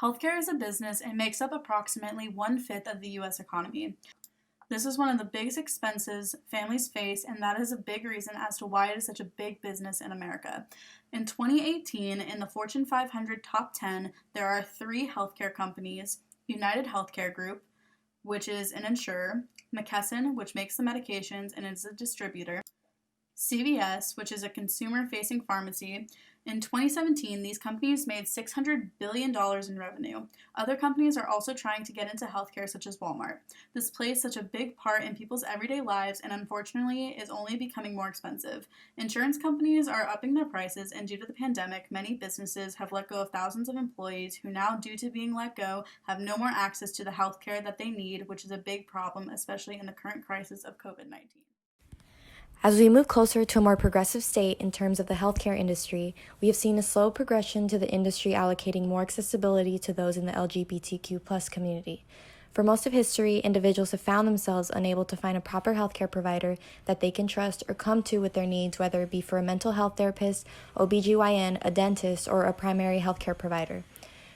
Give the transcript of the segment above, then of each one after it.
Healthcare is a business and makes up approximately one-fifth of the US economy. This is one of the biggest expenses families face, and that is a big reason as to why it is such a big business in America. In 2018, in the Fortune 500 top 10, there are three healthcare companies: United Healthcare Group, which is an insurer; McKesson, which makes the medications and is a distributor; CVS, which is a consumer-facing pharmacy. In 2017, these companies made $600 billion in revenue. Other companies are also trying to get into healthcare, such as Walmart. This plays such a big part in people's everyday lives and unfortunately is only becoming more expensive. Insurance companies are upping their prices, and due to the pandemic, many businesses have let go of thousands of employees who now, due to being let go, have no more access to the healthcare that they need, which is a big problem, especially in the current crisis of COVID-19. As we move closer to a more progressive state in terms of the healthcare industry, we have seen a slow progression to the industry allocating more accessibility to those in the LGBTQ+ community. For most of history, individuals have found themselves unable to find a proper healthcare provider that they can trust or come to with their needs, whether it be for a mental health therapist, OBGYN, a dentist, or a primary healthcare provider.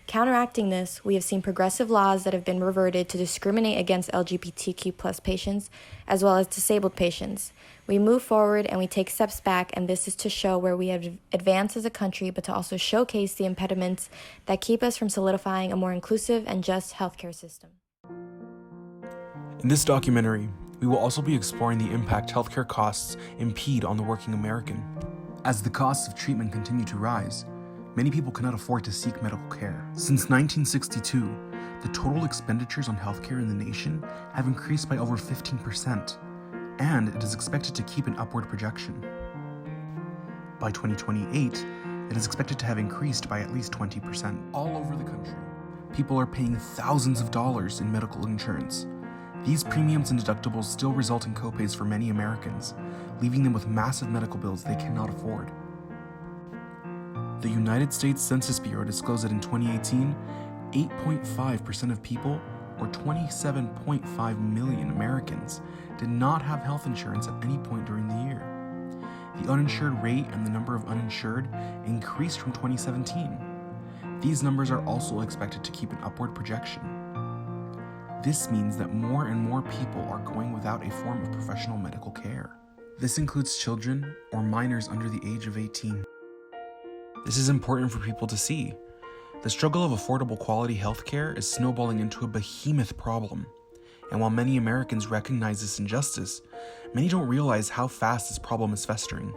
Counteracting this, we have seen progressive laws that have been reverted to discriminate against LGBTQ+ patients as well as disabled patients. We move forward and we take steps back, and this is to show where we have advanced as a country, but to also showcase the impediments that keep us from solidifying a more inclusive and just healthcare system. In this documentary, we will also be exploring the impact healthcare costs impede on the working American. As the costs of treatment continue to rise, many people cannot afford to seek medical care. Since 1962, the total expenditures on healthcare in the nation have increased by over 15%, and it is expected to keep an upward projection. By 2028, it is expected to have increased by at least 20%. All over the country, people are paying thousands of dollars in medical insurance. These premiums and deductibles still result in copays for many Americans, leaving them with massive medical bills they cannot afford. The United States Census Bureau disclosed that in 2018, 8.5% of people, or 27.5 million Americans, did not have health insurance at any point during the year. The uninsured rate and the number of uninsured increased from 2017. These numbers are also expected to keep an upward projection. This means that more and more people are going without a form of professional medical care. This includes children or minors under the age of 18. This is important for people to see. The struggle of affordable quality healthcare is snowballing into a behemoth problem. And while many Americans recognize this injustice, many don't realize how fast this problem is festering.